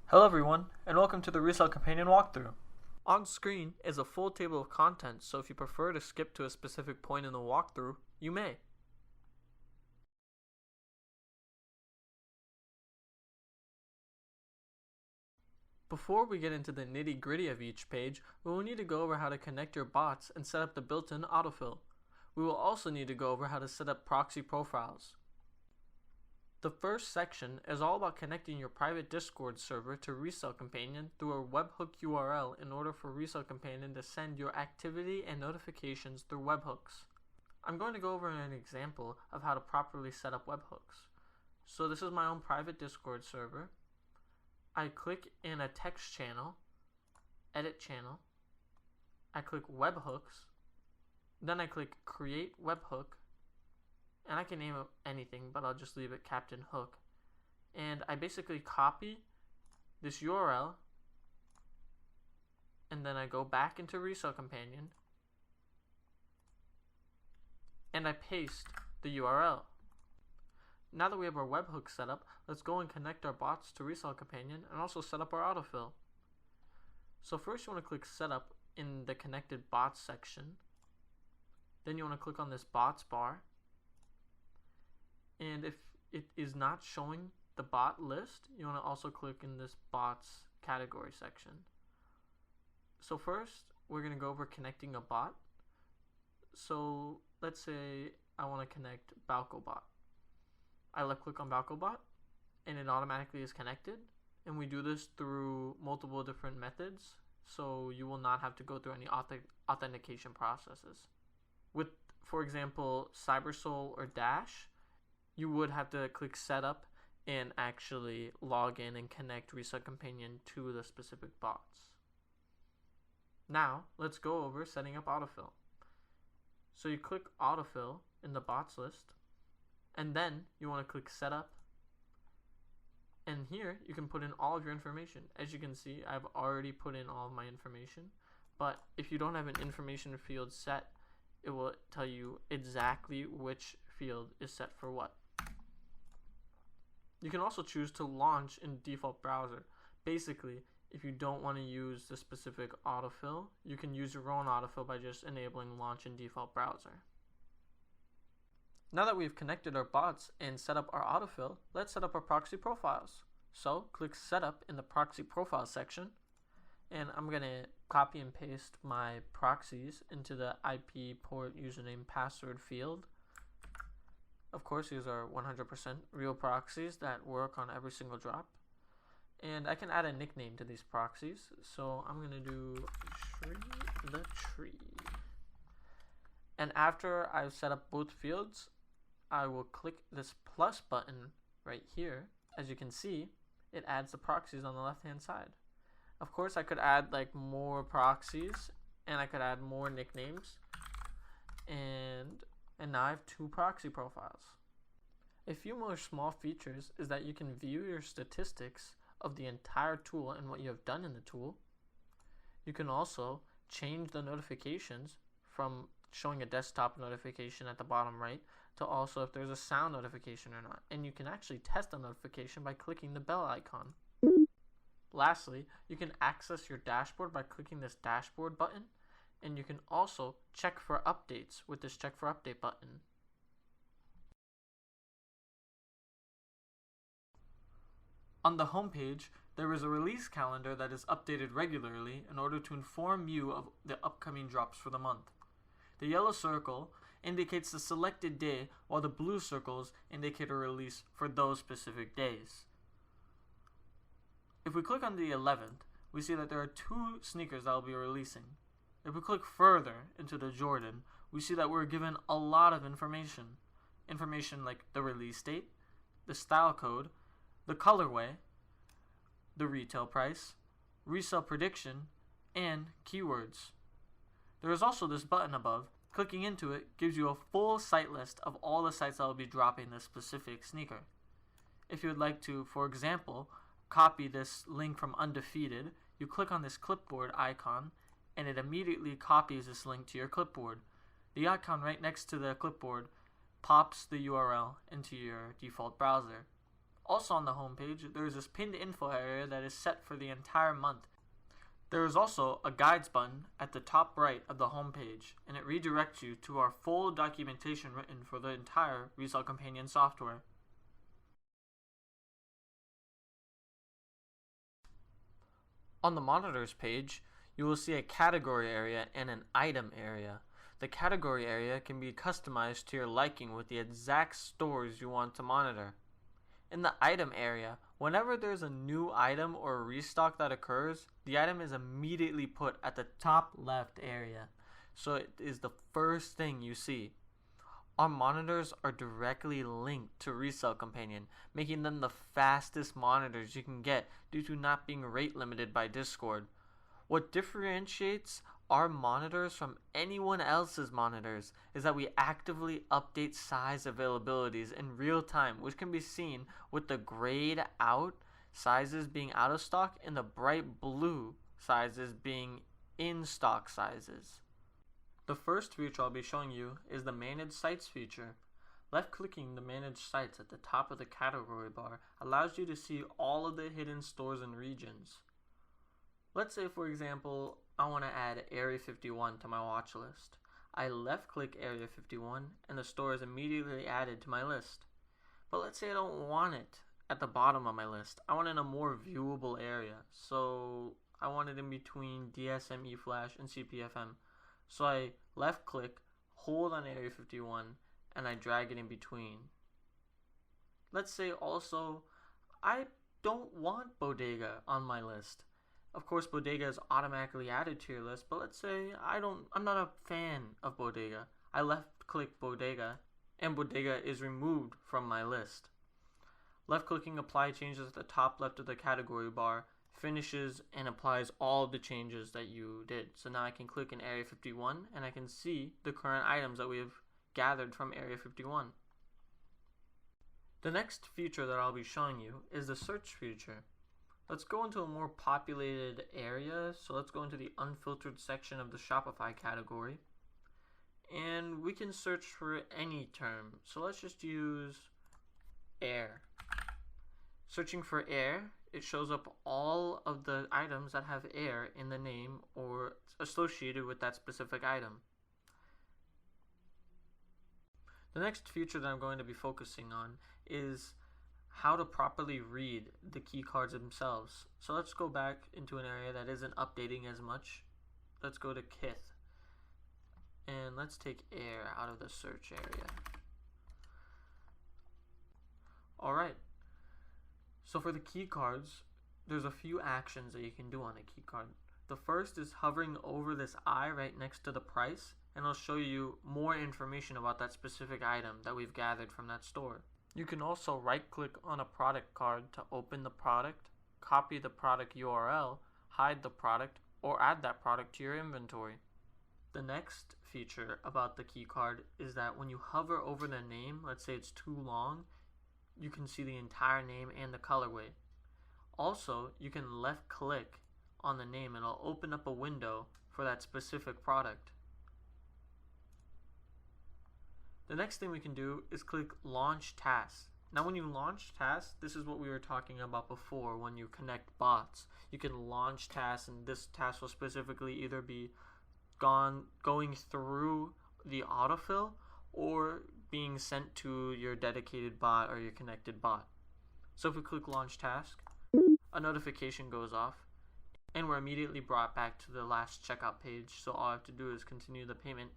Hello everyone, and welcome to the Resell Companion walkthrough. On screen is a full table of contents, so if you prefer to skip to a specific point in the walkthrough, you may. Before we get into the nitty-gritty of each page, we will need to go over how to connect your bots and set up the built-in autofill. We will also need to go over how to set up proxy profiles. The first section is all about connecting your private Discord server to Resell Companion through a webhook URL in order for Resell Companion to send your activity and notifications through webhooks. I'm going to go over an example of how to properly set up webhooks. So this is my own private Discord server. I click in a text channel, edit channel, I click webhooks, then I click create webhook, and I can name it anything, but I'll just leave it Captain Hook. And I basically copy this URL, and then I go back into Resell Companion, and I paste the URL. Now that we have our webhook set up, let's go and connect our bots to Resell Companion and also set up our autofill. So first you want to click Setup in the Connected Bots section. Then you want to click on this Bots bar. And if it is not showing the bot list, you want to also click in this Bots category section. So first, we're going to go over connecting a bot. So let's say I want to connect BalcoBot. I left click on BalcoBot and it automatically is connected, and we do this through multiple different methods, so you will not have to go through any authentication processes. With, for example, CyberSoul or Dash, you would have to click setup and actually log in and connect Resell Companion to the specific bots. Now let's go over setting up autofill. So you click autofill in the bots list, and then you want to click setup, and here you can put in all of your information. As you can see, I've already put in all of my information, but if you don't have an information field set, it will tell you exactly which field is set for what. You can also choose to launch in default browser. Basically, if you don't want to use the specific autofill, you can use your own autofill by just enabling launch in default browser. Now that we've connected our bots and set up our autofill, let's set up our proxy profiles. So click Setup in the Proxy Profile section, and I'm going to copy and paste my proxies into the IP port username password field. Of course, these are 100% real proxies that work on every single drop. And I can add a nickname to these proxies, so I'm going to do Tree the Tree. And after I've set up both fields, I will click this plus button right here. As you can see, it adds the proxies on the left hand side. Of course, I could add like more proxies, and I could add more nicknames, and now I have 2 proxy profiles. A few more small features is that you can view your statistics of the entire tool and what you have done in the tool. You can also change the notifications from showing a desktop notification at the bottom right to also if there's a sound notification or not. And you can actually test the notification by clicking the bell icon. Lastly, you can access your dashboard by clicking this dashboard button, and you can also check for updates with this check for update button. On the home page, there is a release calendar that is updated regularly in order to inform you of the upcoming drops for the month. The yellow circle indicates the selected day, while the blue circles indicate a release for those specific days. If we click on the 11th, we see that there are 2 sneakers that will be releasing. If we click further into the Jordan, we see that we're given a lot of information. Information like the release date, the style code, the colorway, the retail price, resale prediction, and keywords. There is also this button above. Clicking into it gives you a full site list of all the sites that will be dropping this specific sneaker. If you would like to, for example, copy this link from Undefeated, you click on this clipboard icon, and it immediately copies this link to your clipboard. The icon right next to the clipboard pops the URL into your default browser. Also on the home page, there is this pinned info area that is set for the entire month. There is also a guides button at the top right of the home page, and it redirects you to our full documentation written for the entire Resell Companion software. On the monitors page, you will see a category area and an item area. The category area can be customized to your liking with the exact stores you want to monitor. In the item area, whenever there's a new item or a restock that occurs, the item is immediately put at the top left area, so it is the first thing you see. Our monitors are directly linked to Resell Companion, making them the fastest monitors you can get due to not being rate limited by Discord. What differentiates our monitors from anyone else's monitors is that we actively update size availabilities in real time, which can be seen with the grayed out sizes being out of stock and the bright blue sizes being in stock sizes. The first feature I'll be showing you is the Manage Sites feature. Left clicking the Manage Sites at the top of the category bar allows you to see all of the hidden stores and regions. Let's say, for example, I want to add Area 51 to my watch list. I left click Area 51 and the store is immediately added to my list. But let's say I don't want it at the bottom of my list. I want it in a more viewable area. So I want it in between DSM, eFlash, and CPFM. So I left click, hold on Area 51, and I drag it in between. Let's say also I don't want Bodega on my list. Of course, Bodega is automatically added to your list, but let's say I'm not a fan of Bodega. I left click Bodega and Bodega is removed from my list. Left clicking apply changes at the top left of the category bar finishes and applies all the changes that you did. So now I can click in Area 51 and I can see the current items that we have gathered from Area 51. The next feature that I'll be showing you is the search feature. Let's go into a more populated area. So let's go into the unfiltered section of the Shopify category. And we can search for any term. So let's just use air. Searching for air, it shows up all of the items that have air in the name or associated with that specific item. The next feature that I'm going to be focusing on is how to properly read the key cards themselves. So let's go back into an area that isn't updating as much. Let's go to Kith. And let's take air out of the search area. Alright. So for the key cards, there's a few actions that you can do on a key card. The first is hovering over this eye right next to the price, and it'll show you more information about that specific item that we've gathered from that store. You can also right click on a product card to open the product, copy the product URL, hide the product, or add that product to your inventory. The next feature about the key card is that when you hover over the name, let's say it's too long, you can see the entire name and the colorway. Also, you can left click on the name and it'll open up a window for that specific product. The next thing we can do is click Launch Tasks. Now when you launch tasks, this is what we were talking about before when you connect bots. You can launch tasks and this task will specifically either be going through the autofill or being sent to your dedicated bot or your connected bot. So if we click Launch Task, a notification goes off and we're immediately brought back to the last checkout page. So all I have to do is continue the payment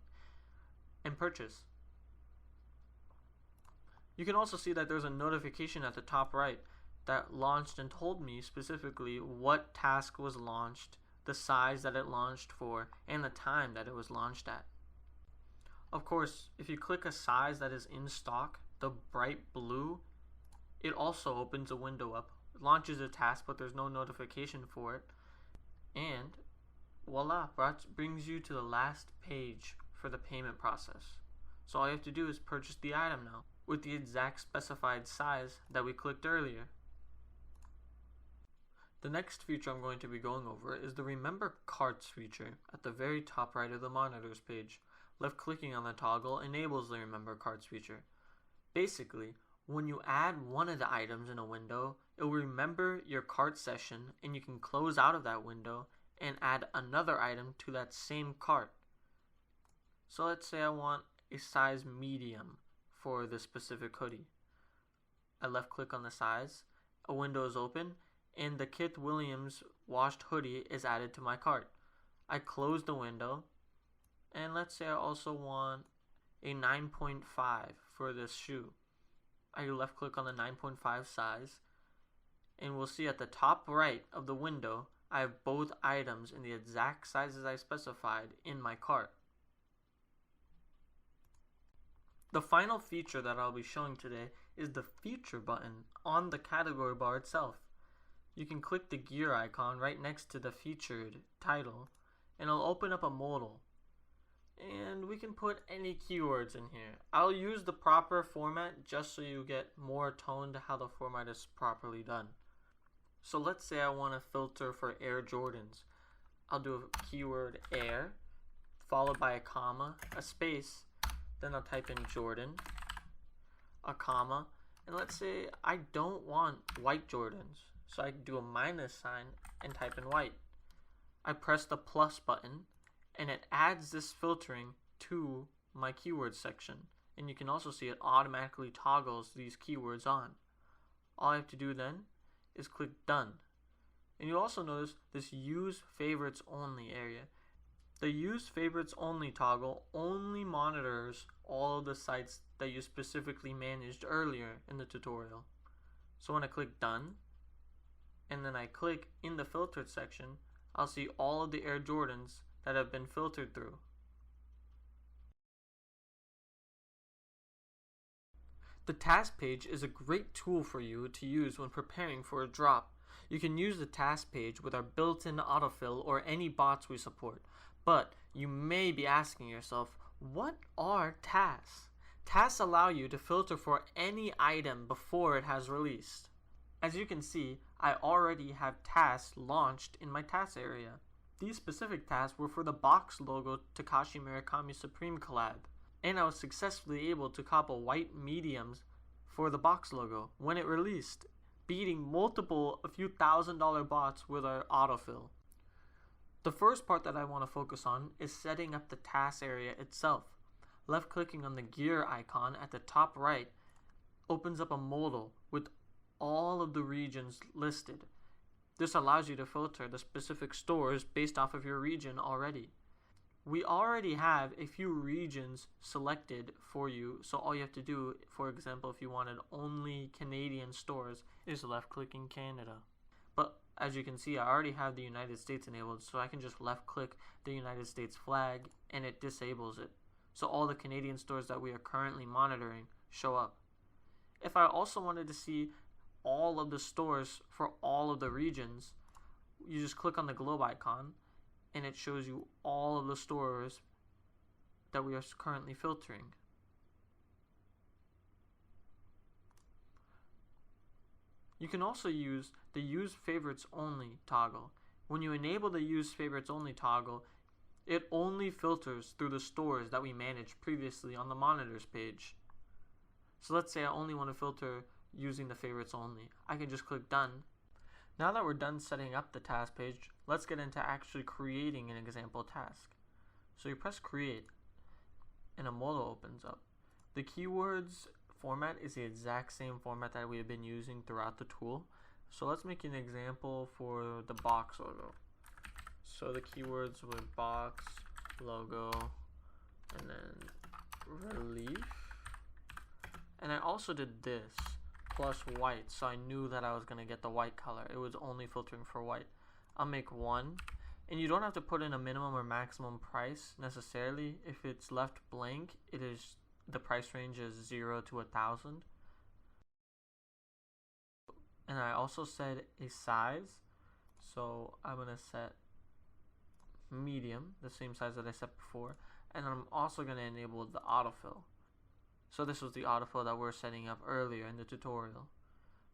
and purchase. You can also see that there's a notification at the top right that launched and told me specifically what task was launched, the size that it launched for, and the time that it was launched at. Of course, if you click a size that is in stock, the bright blue, it also opens a window up. It launches a task, but there's no notification for it. And voila, brings you to the last page for the payment process. So all you have to do is purchase the item now, with the exact specified size that we clicked earlier. The next feature I'm going to be going over is the Remember Carts feature at the very top right of the monitors page. Left clicking on the toggle enables the Remember Carts feature. Basically, When you add one of the items in a window, it will remember your cart session and you can close out of that window and add another item to that same cart. So let's say I want a size medium for this specific hoodie. I left click on the size, a window is open, and the Kith Williams washed hoodie is added to my cart. I close the window, and let's say I also want a 9.5 for this shoe. I left click on the 9.5 size, and we'll see at the top right of the window I have both items in the exact sizes I specified in my cart. The final feature that I'll be showing today is the feature button on the category bar itself. You can click the gear icon right next to the featured title and it'll open up a modal. And we can put any keywords in here. I'll use the proper format just so you get more tone to how the format is properly done. So let's say I want to filter for Air Jordans. I'll do a keyword Air, followed by a comma, a space, then I'll type in Jordan, a comma, and let's say I don't want white Jordans, so I can do a minus sign and type in white. I press the plus button, and it adds this filtering to my keywords section, and you can also see it automatically toggles these keywords on. All I have to do then is click done, and you also notice this use favorites only area. The use favorites only toggle only monitors all of the sites that you specifically managed earlier in the tutorial. So when I click done and then I click in the filtered section, I'll see all of the Air Jordans that have been filtered through. The task page is a great tool for you to use when preparing for a drop. You can use the task page with our built-in autofill or any bots we support. But you may be asking yourself, what are tasks? Tasks allow you to filter for any item before it has released. As you can see, I already have tasks launched in my tasks area. These specific tasks were for the box logo Takashi Murakami Supreme collab, and I was successfully able to couple white mediums for the box logo when it released, beating a few $1,000 bots with our autofill. The first part that I want to focus on is setting up the task area itself. Left clicking on the gear icon at the top right opens up a modal with all of the regions listed. This allows you to filter the specific stores based off of your region already. We already have a few regions selected for you, so all you have to do, for example, if you wanted only Canadian stores, is left clicking Canada. But as you can see, I already have the United States enabled, so I can just left click the United States flag and it disables it. So all the Canadian stores that we are currently monitoring show up. If I also wanted to see all of the stores for all of the regions, you just click on the globe icon and it shows you all of the stores that we are currently filtering. You can also use the Use Favorites Only toggle. When you enable the Use Favorites Only toggle, it only filters through the stores that we managed previously on the monitors page. So let's say I only want to filter using the favorites only. I can just click done. Now that we're done setting up the task page, let's get into actually creating an example task. So you press create and a modal opens up. The keywords format is the exact same format that we have been using throughout the tool. So let's make an example for the box logo. So the keywords were box, logo, and then relief. And I also did this plus white, so I knew that I was going to get the white color. It was only filtering for white. I'll make one, and you don't have to put in a minimum or maximum price necessarily. If it's left blank, the price range is 0 to 1,000. And I also said a size, so I'm going to set medium, the same size that I set before, and I'm also going to enable the autofill. So this was the autofill that we were setting up earlier in the tutorial.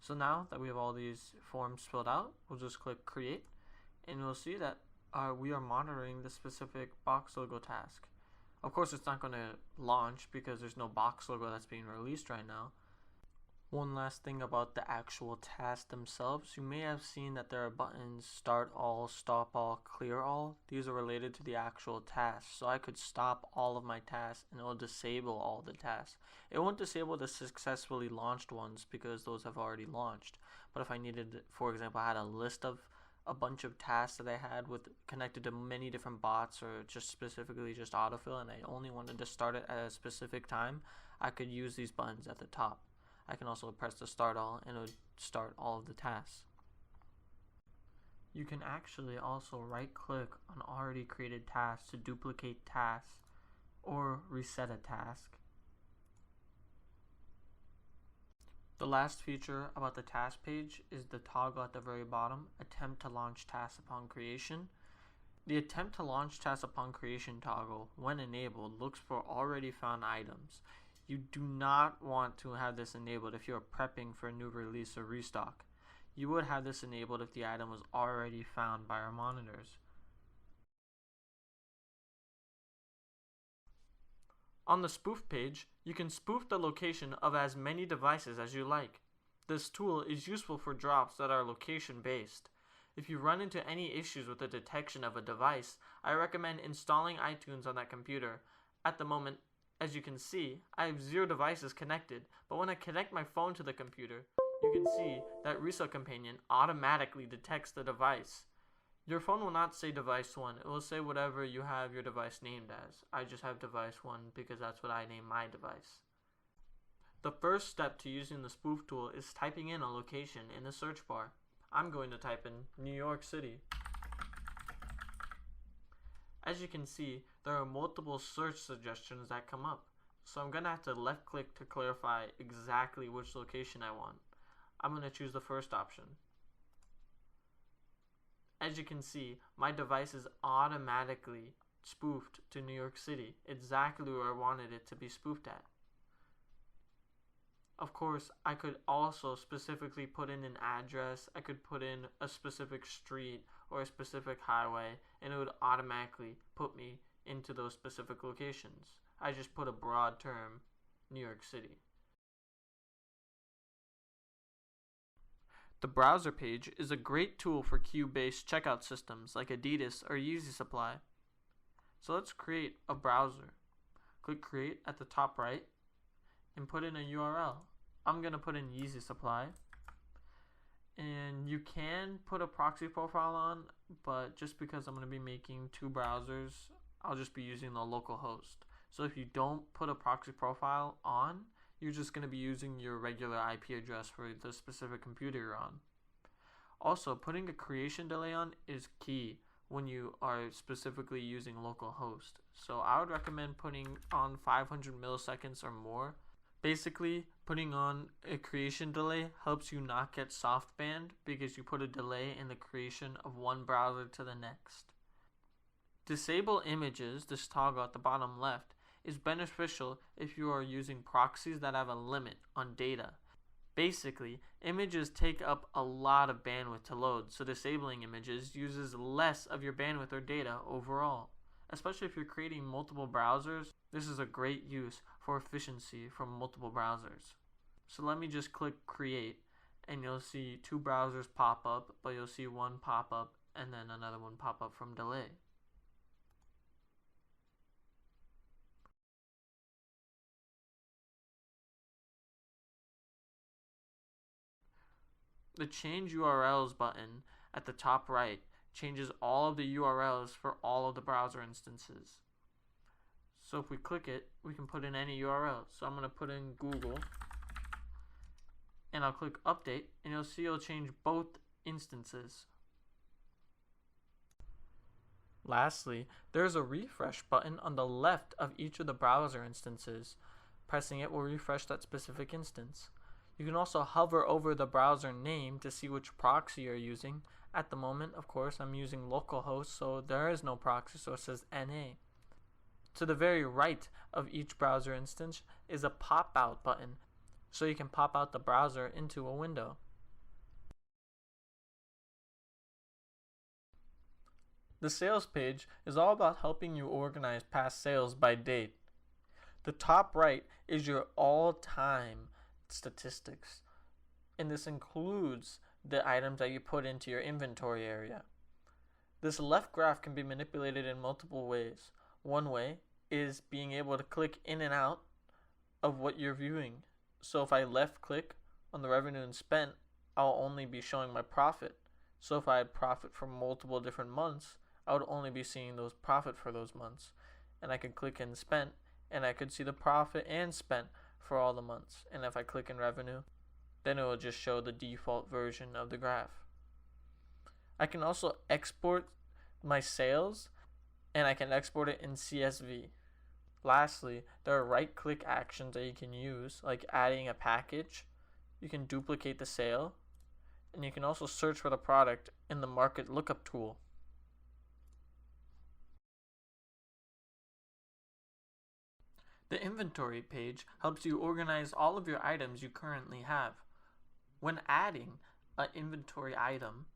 So now that we have all these forms filled out, we'll just click create, and we'll see that we are monitoring the specific box logo task. Of course, it's not going to launch because there's no box logo that's being released right now. One last thing about the actual tasks themselves, you may have seen that there are buttons start all, stop all, clear all. These are related to the actual tasks, so I could stop all of my tasks and it will disable all the tasks. It won't disable the successfully launched ones because those have already launched, but if I needed, for example, I had a list of a bunch of tasks that I had with connected to many different bots or just specifically just autofill, and I only wanted to start it at a specific time, I could use these buttons at the top. I can also press the start all and it would start all of the tasks. You can actually also right click on already created tasks to duplicate tasks or reset a task. The last feature about the task page is the toggle at the very bottom, attempt to launch tasks upon creation. The attempt to launch tasks upon creation toggle, when enabled, looks for already found items. You do not want to have this enabled if you are prepping for a new release or restock. You would have this enabled if the item was already found by our monitors. On the spoof page, you can spoof the location of as many devices as you like. This tool is useful for drops that are location based. If you run into any issues with the detection of a device, I recommend installing iTunes on that computer. At the moment, as you can see, I have 0 devices connected, but when I connect my phone to the computer, you can see that Resell Companion automatically detects the device. Your phone will not say device 1, it will say whatever you have your device named as. I just have device 1 because that's what I name my device. The first step to using the spoof tool is typing in a location in the search bar. I'm going to type in New York City. As you can see, there are multiple search suggestions that come up, so I'm going to have to left click to clarify exactly which location I want. I'm going to choose the first option. As you can see, my device is automatically spoofed to New York City, exactly where I wanted it to be spoofed at. Of course, I could also specifically put in an address, I could put in a specific street or a specific highway, and it would automatically put me into those specific locations. I just put a broad term, New York City. The browser page is a great tool for queue-based checkout systems like Adidas or Yeezy Supply. So let's create a browser. Click Create at the top right and put in a URL. I'm going to put in Yeezy Supply. And you can put a proxy profile on, but just because I'm going to be making 2 browsers, I'll just be using the local host. So if you don't put a proxy profile on, you're just going to be using your regular IP address for the specific computer you're on. Also, putting a creation delay on is key when you are specifically using localhost. So I would recommend putting on 500 milliseconds or more. Basically, putting on a creation delay helps you not get soft banned because you put a delay in the creation of one browser to the next. Disable images, this toggle at the bottom left, is beneficial if you are using proxies that have a limit on data. Basically, images take up a lot of bandwidth to load, so disabling images uses less of your bandwidth or data overall. Especially if you're creating multiple browsers, this is a great use for efficiency from multiple browsers. So let me just click Create, and you'll see 2 browsers pop up, but you'll see one pop up and then another one pop up from delay. The Change URLs button at the top right changes all of the URLs for all of the browser instances. So if we click it, we can put in any URL. So I'm going to put in Google, and I'll click Update, and you'll see it'll change both instances. Lastly, there's a refresh button on the left of each of the browser instances. Pressing it will refresh that specific instance. You can also hover over the browser name to see which proxy you're using. At the moment, of course, I'm using localhost, so there is no proxy, so it says NA. To the very right of each browser instance is a pop-out button, so you can pop out the browser into a window. The sales page is all about helping you organize past sales by date. The top right is your all-time statistics. and this includes the items that you put into your inventory area. This left graph can be manipulated in multiple ways. One way is being able to click in and out of what you're viewing. So if I left click on the revenue and spent, I'll only be showing my profit. So if I had profit for multiple different months, I would only be seeing those profit for those months. And I could click in spent, and I could see the profit and spent for all the months. And if I click in revenue, then it will just show the default version of the graph. I can also export my sales, and I can export it in CSV. Lastly, there are right-click actions that you can use, like adding a package. You can duplicate the sale, and you can also search for the product in the Market Lookup tool. The inventory page helps you organize all of your items you currently have. When adding an inventory item,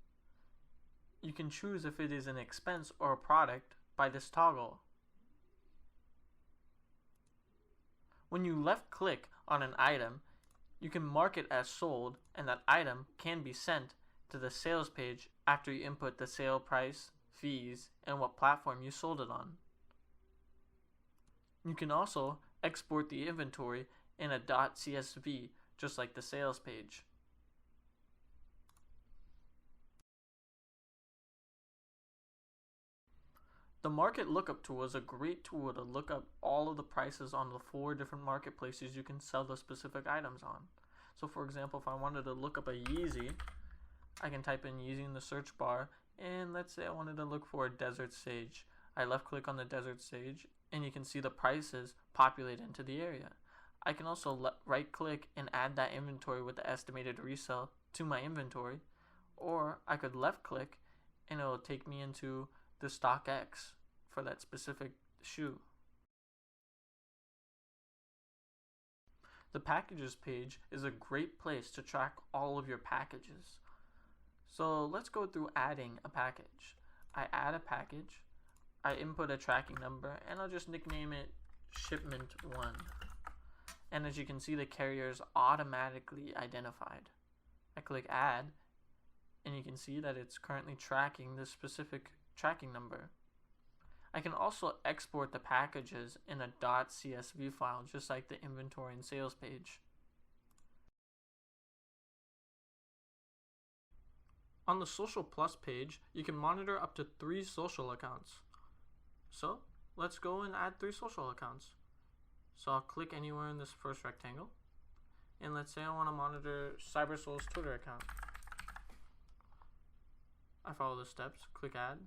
you can choose if it is an expense or a product by this toggle. When you left click on an item, you can mark it as sold, and that item can be sent to the sales page after you input the sale price, fees, and what platform you sold it on. You can also export the inventory in a .csv, just like the sales page. The Market Lookup tool is a great tool to look up all of the prices on the 4 different marketplaces you can sell the specific items on. So for example, if I wanted to look up a Yeezy, I can type in Yeezy in the search bar, and let's say I wanted to look for a Desert Sage. I left click on the Desert Sage, and you can see the prices populate into the area. I can also right click and add that inventory with the estimated resale to my inventory, or I could left click and it will take me into the StockX for that specific shoe. The packages page is a great place to track all of your packages. So let's go through adding a package. I add a package, I input a tracking number, and I'll just nickname it shipment 1. And as you can see, the carrier is automatically identified. I click add, and you can see that it's currently tracking this specific tracking number. I can also export the packages in a .csv file, just like the inventory and sales page. On the Social Plus page, you can monitor up to 3 social accounts. So let's go and add 3 social accounts. So I'll click anywhere in this first rectangle, and let's say I want to monitor CyberSoul's Twitter account. I follow the steps, click add,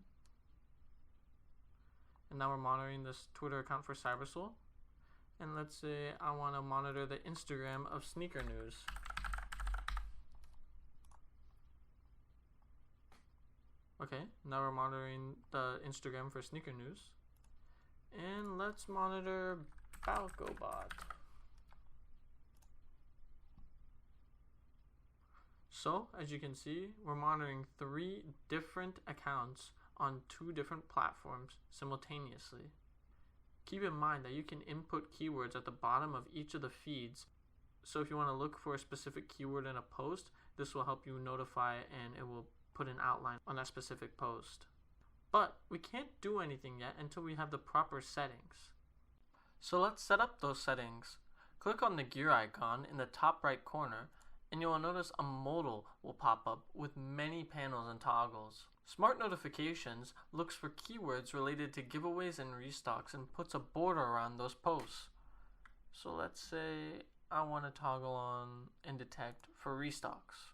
and now we're monitoring this Twitter account for CyberSoul. And let's say I want to monitor the Instagram of Sneaker News. Okay, now we're monitoring the Instagram for Sneaker News. And let's monitor BalcoBot. So, as you can see, we're monitoring 3 different accounts on 2 different platforms simultaneously. Keep in mind that you can input keywords at the bottom of each of the feeds. So if you want to look for a specific keyword in a post, this will help you notify and it will put an outline on that specific post. But we can't do anything yet until we have the proper settings. So let's set up those settings. Click on the gear icon in the top right corner, and you will notice a modal will pop up with many panels and toggles. Smart Notifications looks for keywords related to giveaways and restocks and puts a border around those posts. So let's say I want to toggle on and detect for restocks.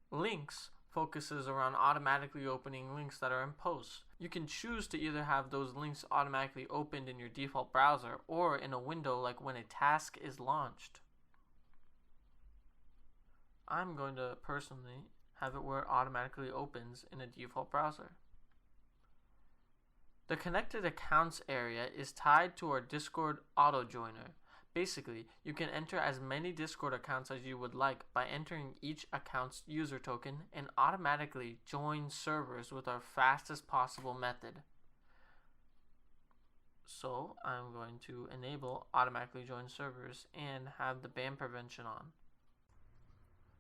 Links focuses around automatically opening links that are in posts. You can choose to either have those links automatically opened in your default browser or in a window like when a task is launched. I'm going to personally have it where it automatically opens in a default browser. The connected accounts area is tied to our Discord auto joiner. Basically, you can enter as many Discord accounts as you would like by entering each account's user token and automatically join servers with our fastest possible method. So I'm going to enable automatically join servers and have the ban prevention on.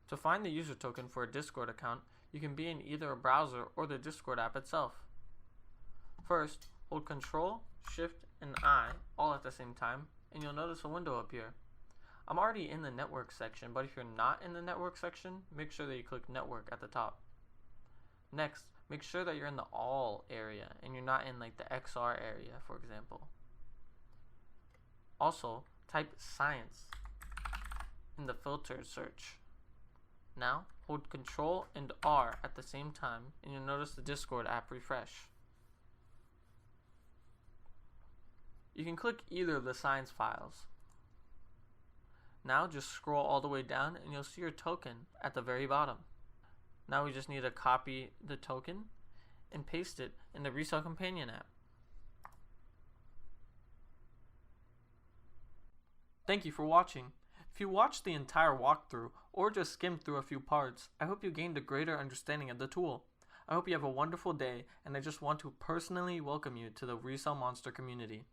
To find the user token for a Discord account, you can be in either a browser or the Discord app itself. First, hold Ctrl, Shift, and I all at the same time, and you'll notice a window appear. I'm already in the network section, but if you're not in the network section, make sure that you click network at the top. Next, make sure that you're in the all area and you're not in like the XR area, for example. Also, type science in the filter search. Now, hold Ctrl and R at the same time and you'll notice the Discord app refresh. You can click either of the science files. Now just scroll all the way down and you'll see your token at the very bottom. Now we just need to copy the token and paste it in the Resell Companion app. Thank you for watching. If you watched the entire walkthrough or just skimmed through a few parts, I hope you gained a greater understanding of the tool. I hope you have a wonderful day, and I just want to personally welcome you to the Resell Monster community.